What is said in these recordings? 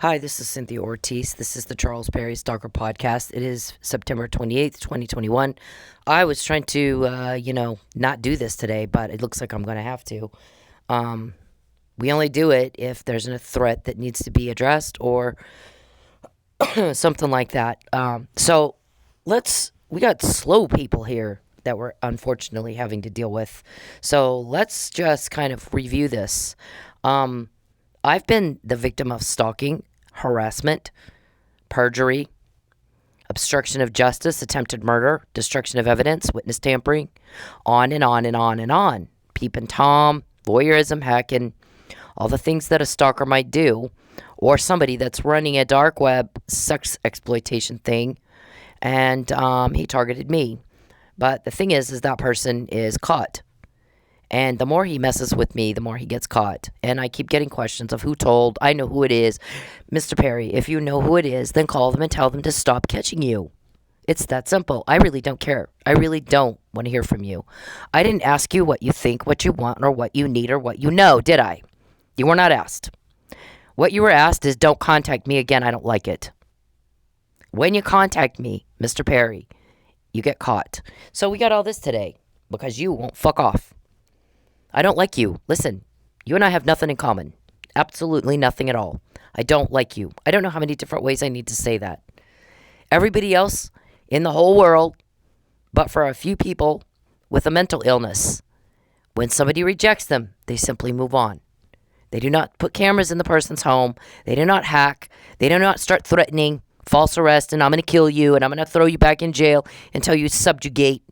Hi, this is Cynthia Ortiz. This is the Charles Perry Stalker Podcast. It is September 28th, 2021. I was trying to, not do this today, but it looks like I'm going to have to. We only do it if there's a threat that needs to be addressed or something like that. We got slow people here that we're unfortunately having to deal with. So let's just kind of review this. I've been the victim of stalking, harassment, perjury, obstruction of justice, attempted murder, destruction of evidence, witness tampering, on and on and on and on. Peep and Tom, voyeurism, hacking, all the things that a stalker might do, or somebody that's running a dark web sex exploitation thing, and he targeted me. But the thing is that person is caught. And the more he messes with me, the more he gets caught. And I keep getting questions of who told. I know who it is. Mr. Perry, if you know who it is, then call them and tell them to stop catching you. It's that simple. I really don't care. I really don't want to hear from you. I didn't ask you what you think, what you want, or what you need, or what you know, did I? You were not asked. What you were asked is don't contact me again. I don't like it. When you contact me, Mr. Perry, you get caught. So we got all this today because you won't fuck off. I don't like you. Listen, you and I have nothing in common. Absolutely nothing at all. I don't like you. I don't know how many different ways I need to say that. Everybody else in the whole world, but for a few people with a mental illness, when somebody rejects them, they simply move on. They do not put cameras in the person's home. They do not hack. They do not start threatening, false arrest, and I'm going to kill you, and I'm going to throw you back in jail until you subjugate.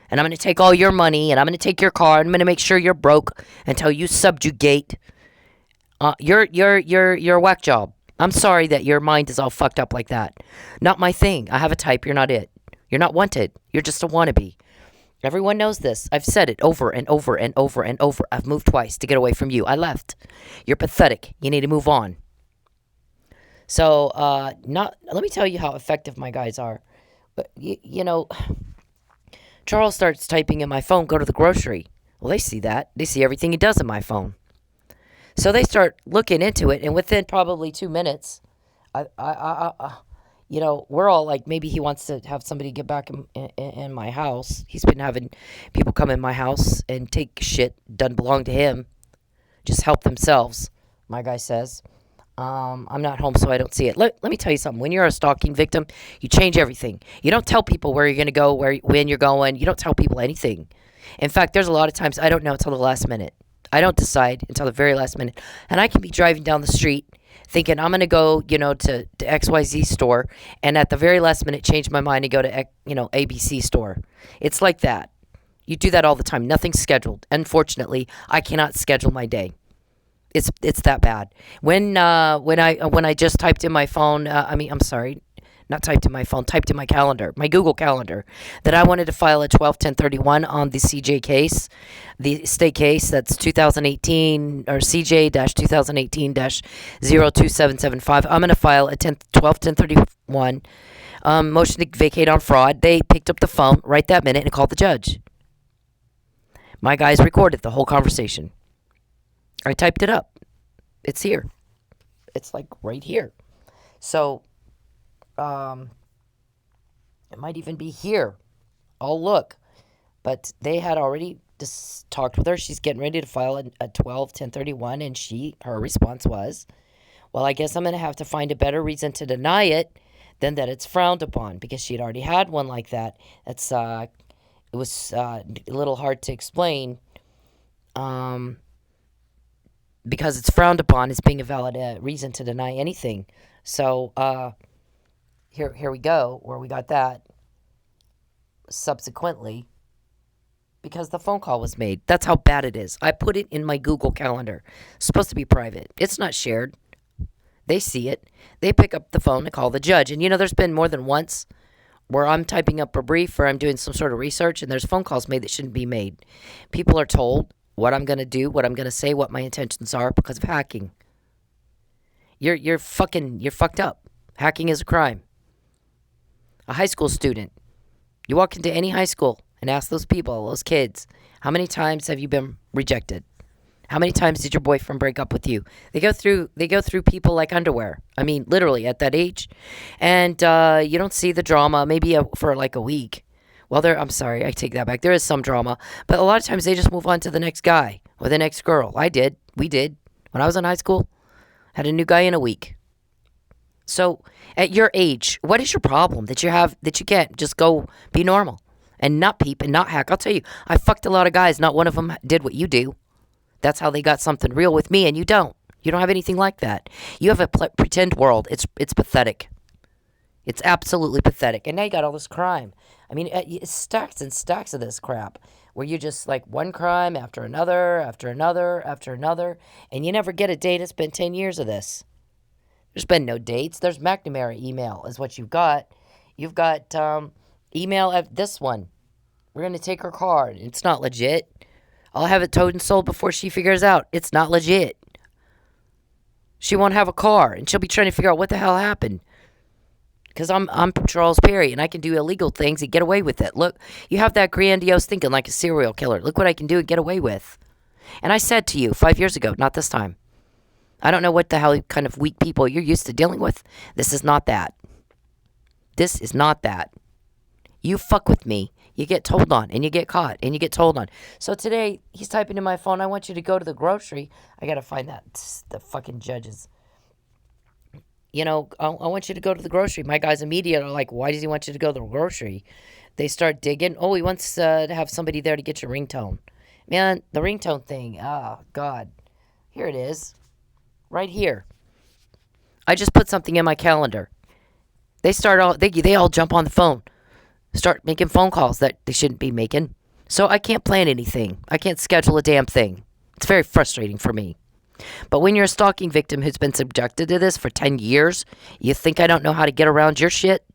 And I'm going to take all your money, and I'm going to take your car, and I'm going to make sure you're broke until you subjugate. You're a whack job. I'm sorry that your mind is all fucked up like that. Not my thing. I have a type. You're not it. You're not wanted. You're just a wannabe. Everyone knows this. I've said it over and over and over and over. I've moved twice to get away from you. I left. You're pathetic. You need to move on. So, let me tell you how effective my guys are. But, Charles starts typing in my phone, go to the grocery. Well, they see that. They see everything he does in my phone. So they start looking into it, and within probably 2 minutes, we're all like, maybe he wants to have somebody get back in my house. He's been having people come in my house and take shit, doesn't belong to him. Just help themselves, my guy says. I'm not home, so I don't see it. Let me tell you something. When you're a stalking victim, you change everything. You don't tell people where you're going to go, when you're going. You don't tell people anything. In fact, there's a lot of times I don't know until the last minute. I don't decide until the very last minute. And I can be driving down the street thinking I'm going to go, to XYZ store, and at the very last minute change my mind and go to, ABC store. It's like that. You do that all the time. Nothing's scheduled. Unfortunately, I cannot schedule my day. It's that bad. When I just typed in my phone, typed in my calendar, my Google Calendar, that I wanted to file a 12-1031 on the CJ case, the state case that's 2018 or CJ-2018-02775. I'm going to file a 12-1031 motion to vacate on fraud. They picked up the phone right that minute and called the judge. My guys recorded the whole conversation. I typed it up. It's here. It's like right here. So, it might even be here. I'll look. But they had already just talked with her. She's getting ready to file a 12-1031, and her response was, well, I guess I'm going to have to find a better reason to deny it than that it's frowned upon, because she'd already had one like that. It was a little hard to explain. Because it's frowned upon as being a valid reason to deny anything. So, here we go, where we got that. Subsequently, because the phone call was made. That's how bad it is. I put it in my Google Calendar. It's supposed to be private. It's not shared. They see it. They pick up the phone and call the judge. And, there's been more than once where I'm typing up a brief or I'm doing some sort of research, and there's phone calls made that shouldn't be made. People are told what I'm going to do, what I'm going to say, what my intentions are because of hacking. You're fucked up. Hacking is a crime. A high school student. You walk into any high school and ask those people, those kids, how many times have you been rejected? How many times did your boyfriend break up with you? They go through people like underwear. I mean, literally at that age, and you don't see the drama maybe for like a week. Well, I'm sorry, I take that back. There is some drama, but a lot of times they just move on to the next guy or the next girl. I did. We did. When I was in high school, had a new guy in a week. So at your age, what is your problem that you have that you can't just go be normal and not peep and not hack? I'll tell you, I fucked a lot of guys. Not one of them did what you do. That's how they got something real with me, and you don't. You don't have anything like that. You have a pretend world. It's pathetic. It's absolutely pathetic. And now you got all this crime. I mean, it's stacks and stacks of this crap where you just like one crime after another, after another, after another, and you never get a date. It's been 10 years of this. There's been no dates. There's McNamara email is what you've got. You've got email at this one. We're going to take her card. It's not legit. I'll have it towed and sold before she figures out it's not legit. She won't have a car, and she'll be trying to figure out what the hell happened. Because I'm Charles Perry, and I can do illegal things and get away with it. Look, you have that grandiose thinking like a serial killer. Look what I can do and get away with. And I said to you 5 years ago, not this time. I don't know what the hell kind of weak people you're used to dealing with. This is not that. This is not that. You fuck with me, you get told on, and you get caught, and you get told on. So today, he's typing in my phone, I want you to go to the grocery. I gotta find that, the fucking judges. You know, I want you to go to the grocery. My guys immediately are like, why does he want you to go to the grocery? They start digging. Oh, he wants to have somebody there to get your ringtone. Man, the ringtone thing, oh, God. Here it is. Right here. I just put something in my calendar. They all jump on the phone. Start making phone calls that they shouldn't be making. So I can't plan anything. I can't schedule a damn thing. It's very frustrating for me. But when you're a stalking victim who's been subjected to this for 10 years, you think I don't know how to get around your shit?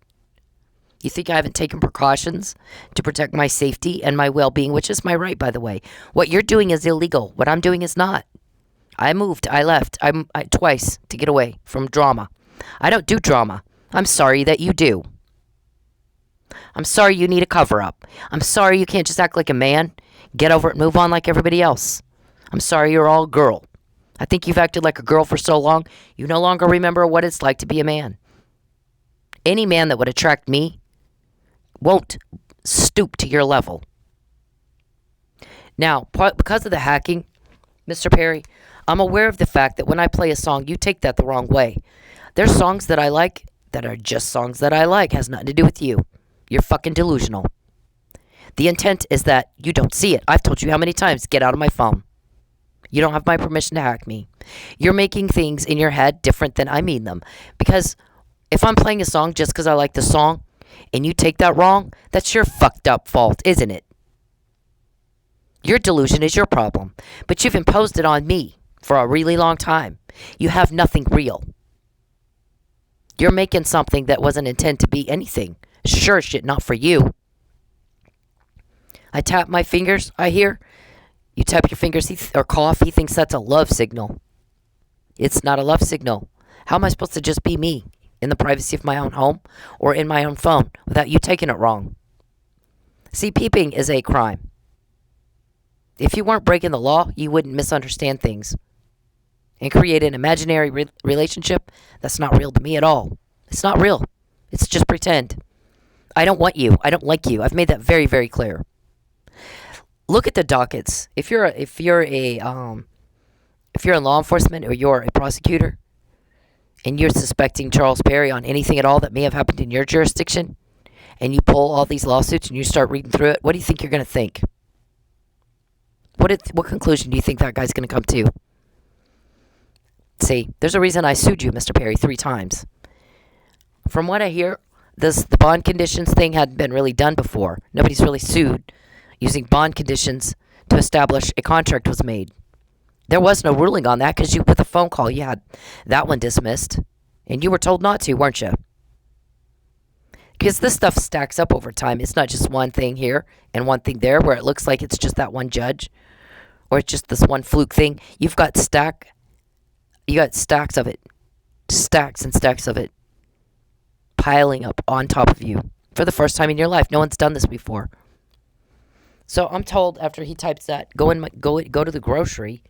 You think I haven't taken precautions to protect my safety and my well-being, which is my right, by the way. What you're doing is illegal. What I'm doing is not. I moved. I left. Twice to get away from drama. I don't do drama. I'm sorry that you do. I'm sorry you need a cover-up. I'm sorry you can't just act like a man. Get over it and move on like everybody else. I'm sorry you're all girl. I think you've acted like a girl for so long, you no longer remember what it's like to be a man. Any man that would attract me won't stoop to your level. Now, because of the hacking, Mr. Perry, I'm aware of the fact that when I play a song, you take that the wrong way. There's songs that I like that are just songs that I like. Has nothing to do with you. You're fucking delusional. The intent is that you don't see it. I've told you how many times, get out of my phone. You don't have my permission to hack me. You're making things in your head different than I mean them. Because if I'm playing a song just because I like the song, and you take that wrong, that's your fucked up fault, isn't it? Your delusion is your problem. But you've imposed it on me for a really long time. You have nothing real. You're making something that wasn't intended to be anything. Sure shit, not for you. I tap my fingers, I hear. You tap your fingers or cough, he thinks that's a love signal. It's not a love signal. How am I supposed to just be me in the privacy of my own home or in my own phone without you taking it wrong? See, peeping is a crime. If you weren't breaking the law, you wouldn't misunderstand things and create an imaginary relationship that's not real to me at all. It's not real. It's just pretend. I don't want you. I don't like you. I've made that very, very clear. Look at the dockets. If you're in law enforcement or you're a prosecutor and you're suspecting Charles Perry on anything at all that may have happened in your jurisdiction, and you pull all these lawsuits and you start reading through it, what do you think you're going to think? What conclusion do you think that guy's going to come to? See, there's a reason I sued you, Mr. Perry, 3 times. From what I hear, the bond conditions thing hadn't been really done before. Nobody's really sued using bond conditions to establish a contract was made. There was no ruling on that because with a phone call, you had that one dismissed. And you were told not to, weren't you? Because this stuff stacks up over time. It's not just one thing here and one thing there where it looks like it's just that one judge. Or it's just this one fluke thing. You got stacks of it. Stacks and stacks of it. Piling up on top of you. For the first time in your life. No one's done this before. So I'm told after he types that, go to the grocery.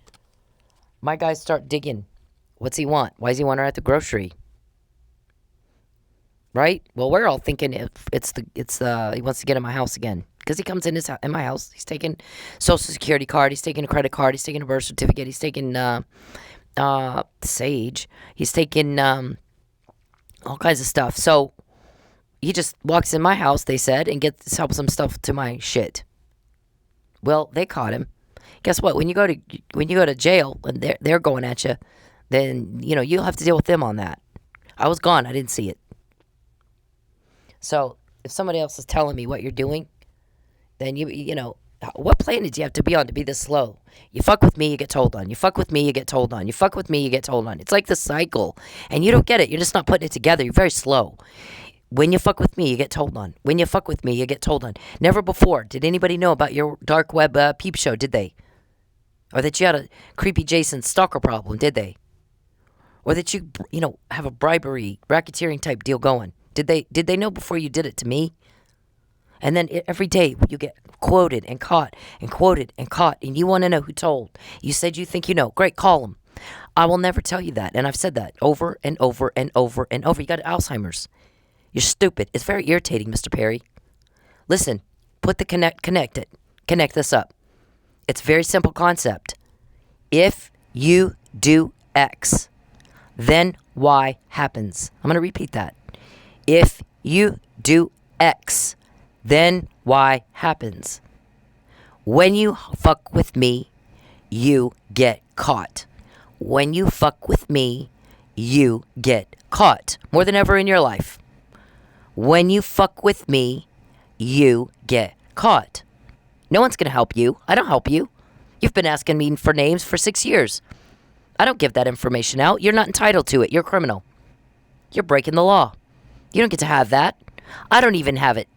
My guys start digging. What's he want? Why does he want her at the grocery? Right? Well, we're all thinking if it's he wants to get in my house again because he comes in my house. He's taking social security card. He's taking a credit card. He's taking a birth certificate. He's taking Sage. He's taking all kinds of stuff. So he just walks in my house. They said and helps some stuff to my shit. Well, they caught him. Guess what? When you go to jail and they're going at you, then you'll have to deal with them on that. I was gone. I didn't see it. So if somebody else is telling me what you're doing, then what planet do you have to be on to be this slow? You fuck with me, you get told on. You fuck with me, you get told on. You fuck with me, you get told on. It's like the cycle, and you don't get it. You're just not putting it together. You're very slow. When you fuck with me, you get told on. When you fuck with me, you get told on. Never before did anybody know about your dark web peep show, did they? Or that you had a creepy Jason stalker problem, did they? Or that you have a bribery, racketeering type deal going. Did they know before you did it to me? And then every day you get quoted and caught and quoted and caught, and you want to know who told. You said you think you know. Great, call them. I will never tell you that, and I've said that over and over and over and over. You got Alzheimer's. You're stupid. It's very irritating, Mr. Perry. Listen, put the connect this up. It's a very simple concept. If you do X, then Y happens. I'm going to repeat that. If you do X, then Y happens. When you fuck with me, you get caught. When you fuck with me, you get caught. More than ever in your life. When you fuck with me, you get caught. No one's going to help you. I don't help you. You've been asking me for names for 6 years. I don't give that information out. You're not entitled to it. You're a criminal. You're breaking the law. You don't get to have that. I don't even have it.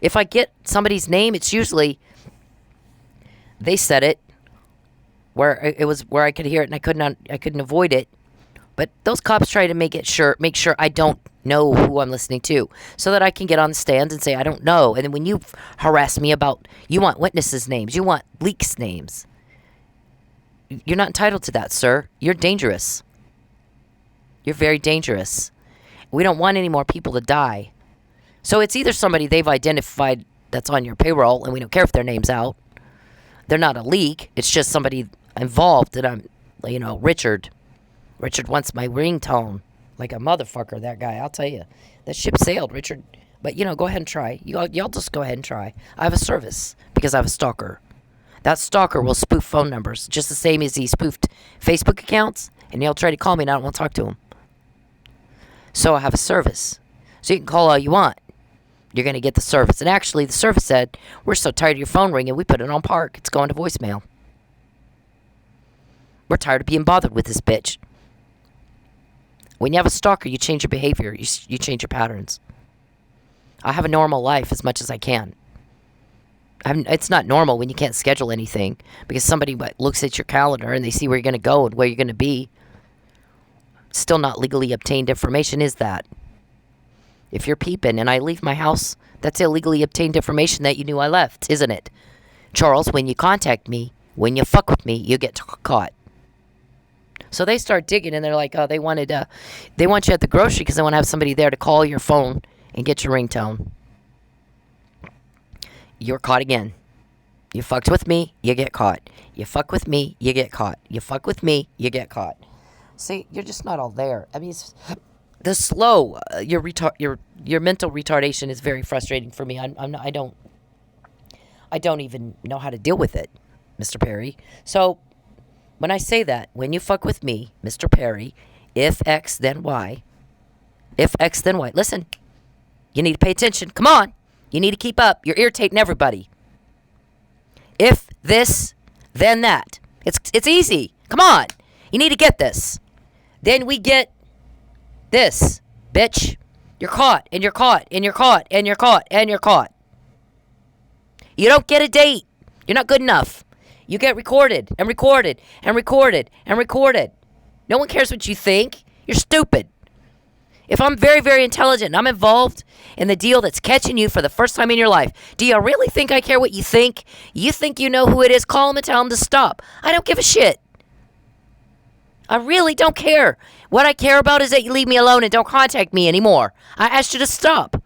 If I get somebody's name, it's usually they said it where I could hear it and I couldn't avoid it. But those cops try to make sure I don't know who I'm listening to, so that I can get on the stand and say I don't know. And then when you harass me about, you want witnesses' names, you want leaks' names, you're not entitled to that, sir. You're dangerous. You're very dangerous. We don't want any more people to die. So it's either somebody they've identified that's on your payroll, and we don't care if their name's out. They're not a leak. It's just somebody involved, and I'm, Richard. Richard wants my ringtone like a motherfucker, that guy. I'll tell you. That ship sailed, Richard. But, go ahead and try. Y'all just go ahead and try. I have a service because I have a stalker. That stalker will spoof phone numbers just the same as he spoofed Facebook accounts, and he'll try to call me and I don't want to talk to him. So I have a service. So you can call all you want. You're going to get the service. And actually, the service said, we're so tired of your phone ringing, we put it on park. It's going to voicemail. We're tired of being bothered with this bitch. When you have a stalker, you change your behavior. You change your patterns. I have a normal life as much as I can. It's not normal when you can't schedule anything because somebody looks at your calendar and they see where you're going to go and where you're going to be. Still not legally obtained information, is that? If you're peeping and I leave my house, that's illegally obtained information that you knew I left, isn't it? Charles, when you contact me, when you fuck with me, you get caught. So they start digging and they're like, oh, they want you at the grocery because they want to have somebody there to call your phone and get your ringtone. You're caught again. You fucked with me, you get caught. You fuck with me, you get caught. You fuck with me, you get caught. See, you're just not all there. I mean, the slow, your mental retardation is very frustrating for me. I don't even know how to deal with it, Mr. Perry. So when I say that, when you fuck with me, Mr. Perry, if X then Y, if X then Y. Listen, you need to pay attention. Come on, you need to keep up. You're irritating everybody. If this, then that. It's easy. Come on, you need to get this. Then we get this, bitch. You're caught, and you're caught, and you're caught, and you're caught, and you're caught. You don't get a date. You're not good enough. You get recorded, and recorded, and recorded, and recorded. No one cares what you think. You're stupid. If I'm very, very intelligent and I'm involved in the deal that's catching you for the first time in your life, do you really think I care what you think? You think you know who it is? Call them and tell them to stop. I don't give a shit. I really don't care. What I care about is that you leave me alone and don't contact me anymore. I asked you to stop.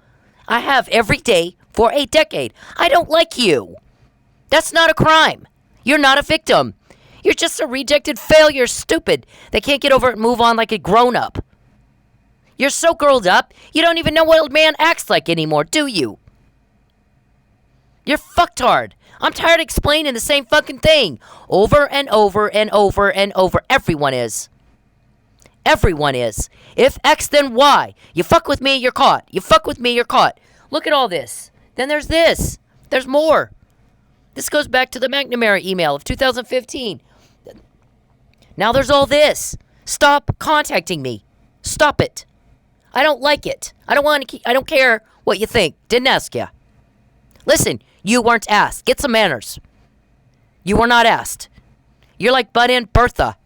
I have every day for a decade. I don't like you. That's not a crime. You're not a victim. You're just a rejected failure, stupid, that can't get over it and move on like a grown-up. You're so grown up, you don't even know what a man acts like anymore, do you? You're fucktard. I'm tired of explaining the same fucking thing over and over and over and over. Everyone is. Everyone is. If X, then Y. You fuck with me, you're caught. You fuck with me, you're caught. Look at all this. Then there's this. There's more. This goes back to the McNamara email of 2015. Now there's all this. Stop contacting me. Stop it. I don't like it. I don't care what you think. Didn't ask you. Listen, you weren't asked. Get some manners. You were not asked. You're like butt-in Bertha.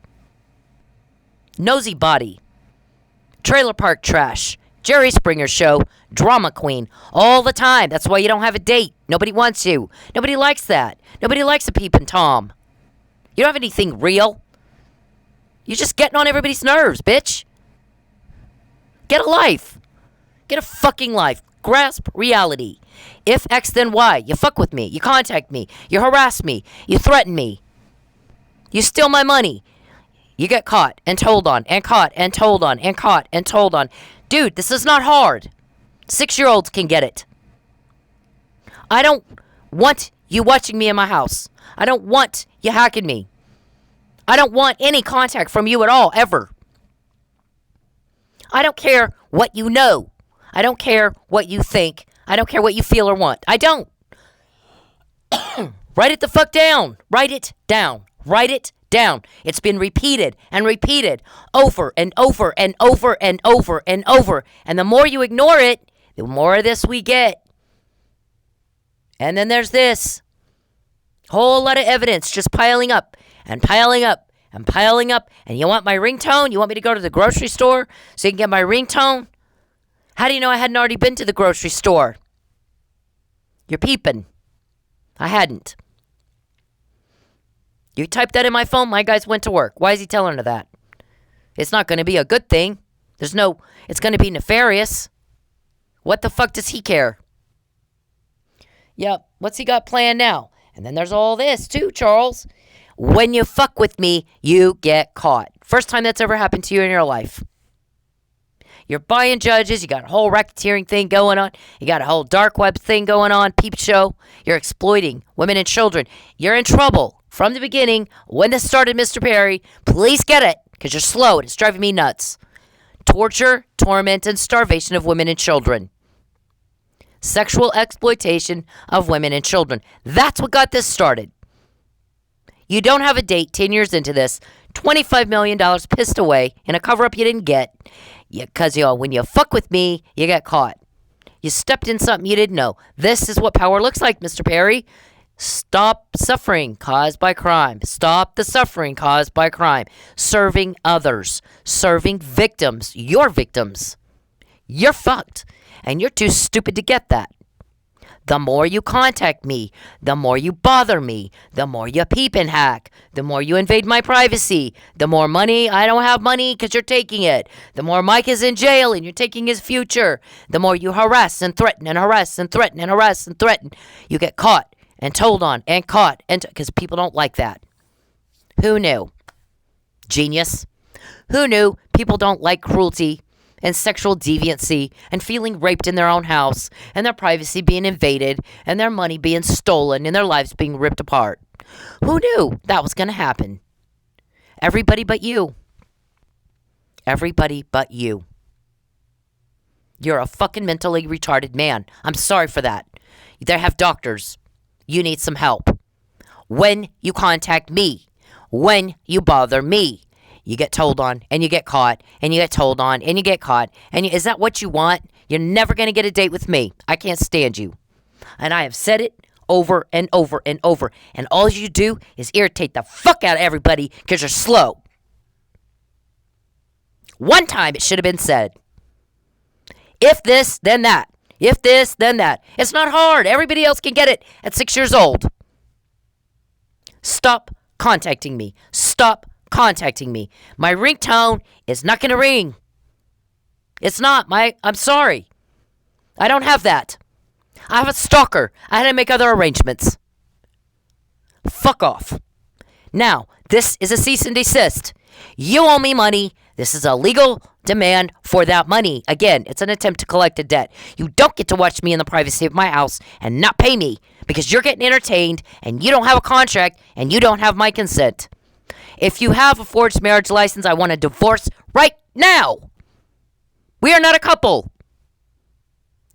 Nosy body. Trailer park trash. Jerry Springer show. Drama queen. All the time. That's why you don't have a date. Nobody wants you. Nobody likes that. Nobody likes a peeping Tom. You don't have anything real. You're just getting on everybody's nerves, bitch. Get a life. Get a fucking life. Grasp reality. If X, then Y. You fuck with me. You contact me. You harass me. You threaten me. You steal my money. You get caught and told on and caught and told on and caught and told on. Dude, this is not hard. 6-year-olds can get it. I don't want you watching me in my house. I don't want you hacking me. I don't want any contact from you at all, ever. I don't care what you know. I don't care what you think. I don't care what you feel or want. I don't. Write it the fuck down. Write it down. Write it down. It's been repeated and repeated over and over and over and over and over. And the more you ignore it, the more of this we get. And then there's this. Whole lot of evidence just piling up and piling up and piling up. And you want my ringtone? You want me to go to the grocery store so you can get my ringtone? How do you know I hadn't already been to the grocery store? You're peeping. I hadn't. You typed that in my phone, my guys went to work. Why is he telling her that? It's not going to be a good thing. It's going to be nefarious. What the fuck does he care? Yep, what's he got planned now? And then there's all this too, Charles. When you fuck with me, you get caught. First time that's ever happened to you in your life. You're buying judges. You got a whole racketeering thing going on. You got a whole dark web thing going on. Peep show. You're exploiting women and children. You're in trouble from the beginning. When this started, Mr. Perry, please get it, because you're slow and it's driving me nuts. Torture, torment, and starvation of women and children. Sexual exploitation of women and children. That's what got this started. You don't have a date 10 years into this. $25 million pissed away in a cover-up you didn't get. Because, when you fuck with me, you get caught. You stepped in something you didn't know. This is what power looks like, Mr. Perry. Stop suffering caused by crime. Stop the suffering caused by crime. Serving others. Serving victims. Your victims. You're fucked. And you're too stupid to get that. The more you contact me, the more you bother me, the more you peep and hack, the more you invade my privacy, the more money I don't have money because you're taking it, the more Mike is in jail and you're taking his future, the more you harass and threaten and harass and threaten and harass and threaten. You get caught and told on and caught because people don't like that. Who knew? Genius. Who knew people don't like cruelty and sexual deviancy and feeling raped in their own house and their privacy being invaded and their money being stolen and their lives being ripped apart? Who knew that was going to happen? Everybody but you. Everybody but you. You're a fucking mentally retarded man. I'm sorry for that. They have doctors. You need some help. When you contact me, when you bother me, you get told on, and you get caught, and you get told on, and you get caught. And is that what you want? You're never going to get a date with me. I can't stand you. And I have said it over and over and over. And all you do is irritate the fuck out of everybody because you're slow. One time it should have been said. If this, then that. If this, then that. It's not hard. Everybody else can get it at 6 years old. Stop contacting me. Stop contacting me. My ringtone is not going to ring. It's not. I'm sorry. I don't have that. I have a stalker. I had to make other arrangements. Fuck off. Now, this is a cease and desist. You owe me money. This is a legal demand for that money. Again, it's an attempt to collect a debt. You don't get to watch me in the privacy of my house and not pay me because you're getting entertained and you don't have a contract and you don't have my consent. If you have a forged marriage license, I want a divorce right now. We are not a couple.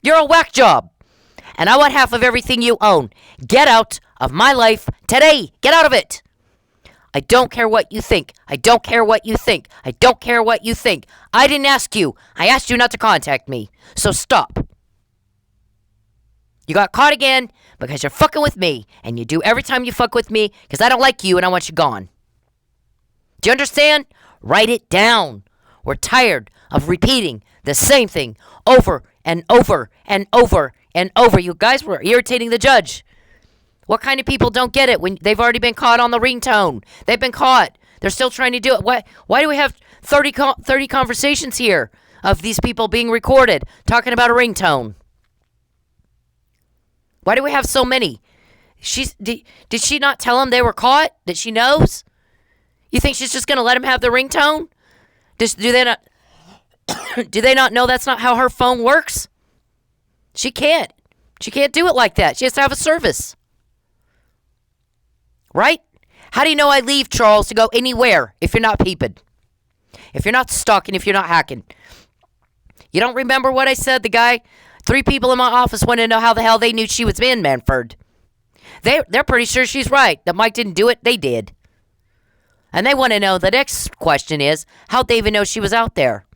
You're a whack job. And I want half of everything you own. Get out of my life today. Get out of it. I don't care what you think. I don't care what you think. I don't care what you think. I didn't ask you. I asked you not to contact me. So stop. You got caught again because you're fucking with me. And you do every time you fuck with me because I don't like you and I want you gone. Do you understand? Write it down. We're tired of repeating the same thing over and over and over and over. You guys were irritating the judge. What kind of people don't get it when they've already been caught on the ringtone? They've been caught. They're still trying to do it. Why do we have 30 conversations here of these people being recorded talking about a ringtone? Why do we have so many? Did she not tell them they were caught? That she knows? You think she's just going to let them have the ringtone? Do they not? Do they not know that's not how her phone works? She can't. She can't do it like that. She has to have a service. Right? How do you know I leave, Charles, to go anywhere if you're not peeping? If you're not stalking, if you're not hacking? You don't remember what I said? The guy, 3 people in my office want to know how the hell they knew she was in Manford. They're pretty sure she's right. That Mike didn't do it. They did. And they want to know, the next question is, how'd they even know she was out there?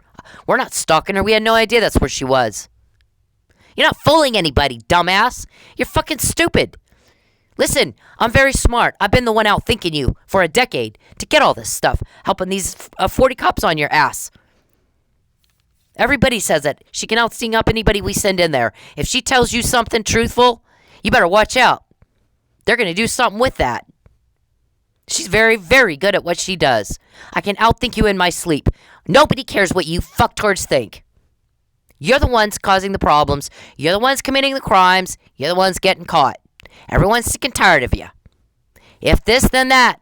We're not stalking her. We had no idea that's where she was. You're not fooling anybody, dumbass. You're fucking stupid. Listen, I'm very smart. I've been the one out thinking you for a decade to get all this stuff, helping these 40 cops on your ass. Everybody says it. She can out-sting up anybody we send in there. If she tells you something truthful, you better watch out. They're going to do something with that. She's very, very good at what she does. I can outthink you in my sleep. Nobody cares what you fucktards think. You're the ones causing the problems. You're the ones committing the crimes. You're the ones getting caught. Everyone's sick and tired of you. If this, then that.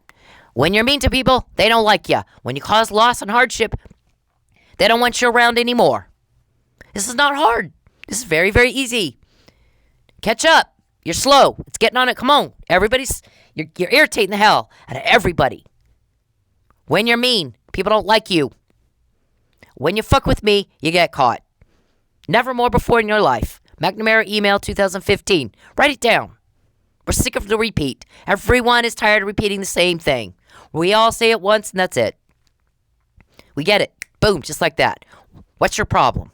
When you're mean to people, they don't like you. When you cause loss and hardship, they don't want you around anymore. This is not hard. This is very, very easy. Catch up. You're slow. It's getting on it. Come on. You're irritating the hell out of everybody. When you're mean, people don't like you. When you fuck with me, you get caught. Never more before in your life. McNamara email 2015. Write it down. We're sick of the repeat. Everyone is tired of repeating the same thing. We all say it once and that's it. We get it. Boom, just like that. What's your problem?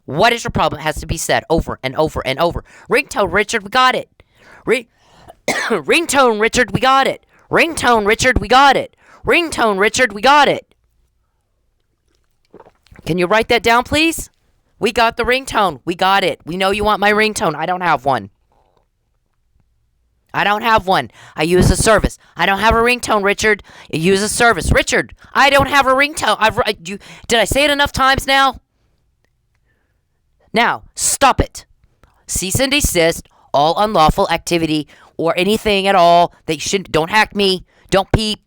What is your problem? It has to be said over and over and over. Ringtone, Richard, we got it. Ringtone, Richard, we got it. Ringtone, Richard, we got it. Ringtone, Richard, we got it. Can you write that down, please? We got the ringtone. We got it. We know you want my ringtone. I don't have one. I don't have one. I use a service. I don't have a ringtone, Richard. I use a service. Richard, I don't have a ringtone. Did I say it enough times now? Now, stop it. Cease and desist all unlawful activity or anything at all that you shouldn't. Don't hack me. Don't peep.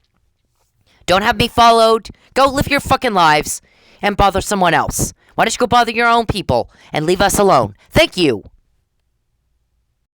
Don't have me followed. Go live your fucking lives and bother someone else. Why don't you go bother your own people and leave us alone? Thank you.